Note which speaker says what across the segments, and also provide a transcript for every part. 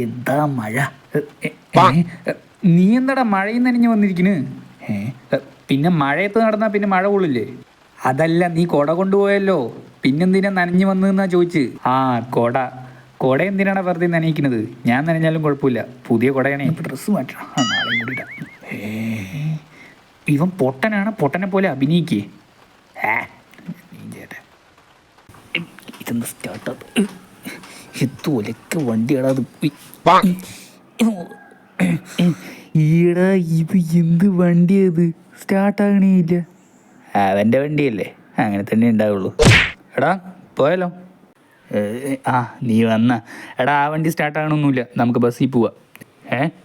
Speaker 1: എന്താ മഴ. നീ എന്താടാ മഴയും നനഞ്ഞു വന്നിരിക്കുന്നു? പിന്നെ മഴയത്ത് നടന്നാൽ പിന്നെ മഴ കൊള്ളില്ലേ? അതല്ല, നീ കുട കൊണ്ടുപോയല്ലോ, പിന്നെന്തിനാ നനഞ്ഞു വന്നതെന്നാ ചോദിച്ച്. കുട എന്തിനാണ് വെറുതെ നനയിക്കുന്നത്? ഞാൻ നനഞ്ഞാലും കുഴപ്പമില്ല, പുതിയ കുടയാണേ. ഡ്രസ്സ് മാറ്റണം, നാളെയും കൂടി ഇടാം. ഇവൻ പൊട്ടനാണ്, പൊട്ടനെ പോലെ അഭിനയിക്കേ. നീ ചേട്ടാ ഇതൊന്ന് സ്റ്റാർട്ട് എത്തൊലക്ക വണ്ടിയാടാ അത്. ഈടാ ഇത് എന്ത് വണ്ടിയത്? സ്റ്റാർട്ടാകണേ ഇല്ല. അവൻ്റെ വണ്ടിയല്ലേ, അങ്ങനെ തന്നെ ഉണ്ടാവുള്ളൂ. എടാ പോയാലോ? നീ വന്ന. എടാ ആ വണ്ടി സ്റ്റാർട്ടാകണമൊന്നുമില്ല, നമുക്ക് ബസ്സിൽ പോവാം.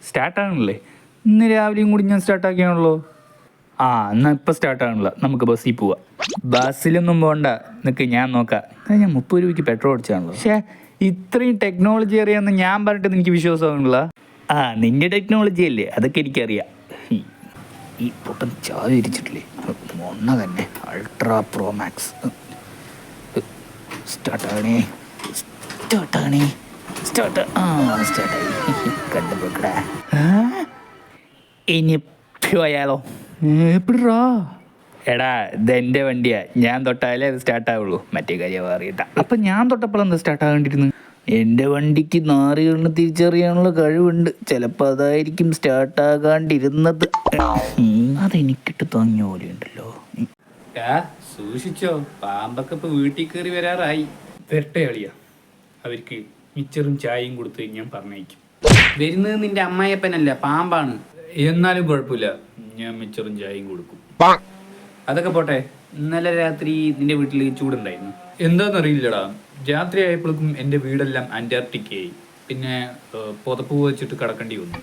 Speaker 1: സ്റ്റാർട്ടാകണല്ലേ? ഇന്ന് രാവിലെയും കൂടി ഞാൻ സ്റ്റാർട്ടാക്കിയാണല്ലോ. എന്നാൽ ഇപ്പം സ്റ്റാർട്ടാകണില്ല, നമുക്ക് ബസ്സിൽ പോവാം. ബസ്സിലൊന്നും പോകണ്ട, നിനക്ക് ഞാൻ നോക്കാം. ഞാൻ 30 രൂപയ്ക്ക് പെട്രോൾ അടിച്ചാണല്ലോ. പക്ഷേ ഇത്രയും ടെക്നോളജി അറിയാമെന്ന് ഞാൻ പറഞ്ഞിട്ട് എനിക്ക് വിശ്വാസമാകണില്ല. നിന്റെ ടെക്നോളജി അല്ലേ, അതൊക്കെ എനിക്കറിയാം. ഈ പൊട്ടൻ ചായ ഇരിച്ചിട്ടില്ലേ, മൊണ്ണ തന്നെ. അൾട്രാ പ്രോ മാക്സ് സ്റ്റാർട്ടായി. കണ്ടുപോക്കടാ. ഇനി പോയാലോ? എപ്പിടാ? എടാ ഇതെൻ്റെ വണ്ടിയാ, ഞാൻ തൊട്ടാലേ അത് സ്റ്റാർട്ടാവുള്ളൂ, മറ്റേ കാര്യം അറിയട്ട. അപ്പം ഞാൻ തൊട്ടപ്പോൾ എന്താ സ്റ്റാർട്ടാകേണ്ടിരുന്നു? എൻ്റെ വണ്ടിക്ക് നാറികളിന് തിരിച്ചറിയാനുള്ള കഴിവുണ്ട്, ചിലപ്പോൾ അതായിരിക്കും സ്റ്റാർട്ടാകാണ്ടിരുന്നത്. അതെനിക്കിട്ട് തോന്നിയ പോലെ ഉണ്ടല്ലോ. സൂക്ഷിച്ചോ, പാമ്പൊക്കെ ഇപ്പൊ വീട്ടിൽ കയറി വരാറായി. വരട്ടെ കളിയാ, അവർക്ക് മിച്ചറും ചായയും കൊടുത്ത് ഞാൻ പറഞ്ഞേക്കും. വരുന്നത് നിന്റെ അമ്മായിയപ്പനല്ല, പാമ്പാണ്. എന്നാലും കുഴപ്പമില്ല, ഞാൻ മിച്ചറും ചായയും കൊടുക്കും. അതൊക്കെ പോട്ടെ, ഇന്നലെ രാത്രി നിന്റെ വീട്ടിൽ ചൂടുണ്ടായിരുന്നു. എന്താണെന്നറിയില്ലടാ, രാത്രി ആയപ്പോഴേക്കും എൻ്റെ വീടെല്ലാം അന്റാർട്ടിക്കയായി. പിന്നെ പുതപ്പ് വെച്ചിട്ട് കിടക്കേണ്ടി വന്നു.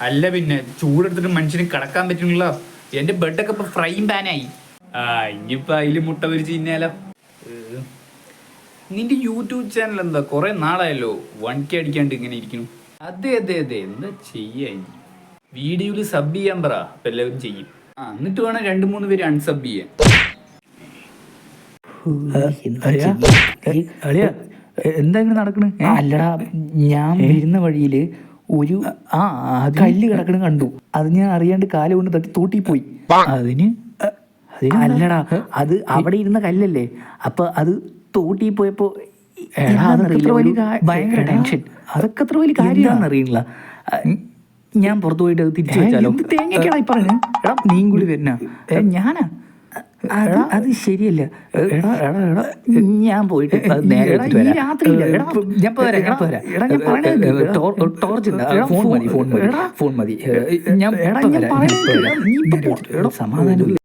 Speaker 1: അല്ല പിന്നെ ചൂടെടുത്തിട്ട് മനുഷ്യന് കിടക്കാൻ പറ്റുന്നില്ല. എൻ്റെ ബെഡൊക്കെ ഇപ്പൊ ഫ്രൈങ് പാനായി. ഇനിയിപ്പോൾ അതിൽ മുട്ട പൊരിച്ച് തിന്നാലോ. നിന്റെ യൂട്യൂബ് ചാനൽ എന്താ കുറെ നാളായല്ലോ 1K അടിക്കാണ്ട് ഇങ്ങനെ ഇരിക്കുന്നു? അതെ എന്താ ചെയ്യാ? വീഡിയോയിൽ സബ് ചെയ്യാൻ പറ, അപ്പം എല്ലാവരും ചെയ്യും. എന്നിട്ട് വേണം 2-3 പേര് അൺസബ് ചെയ്യാൻ. എന്താ ഇങ്ങനെ നടക്കണ്? അല്ലടാ, ഞാൻ വരുന്ന വഴിയില് ഒരു കല്ല് കിടക്കണ കണ്ടു. അത് ഞാൻ അറിയാണ്ട് കാല് കൊണ്ട് തട്ടി തോട്ടിപ്പോയി. അതിന് അല്ലടാ, അത് അവിടെ ഇരുന്ന കല്ലല്ലേ, അപ്പൊ അത് തോട്ടി പോയപ്പോ ഭയങ്കര ടെൻഷൻ. അതൊക്കെ അത്ര വലിയ കാര്യമാണെന്ന് അറിയില്ല. ഞാൻ പുറത്തു പോയിട്ട് അത് തിരിച്ചു വെച്ചാലോ? തേങ്ങയ്ക്കാണ് ഈ പറഞ്ഞു. എടാ നീയും കൂടി വരുന്ന? ഞാനാ? അത് ശരിയല്ല. ഞാൻ പോയിട്ട് ടോർച്ച് ഫോൺ മതി. ഞാൻ സമാധാനം.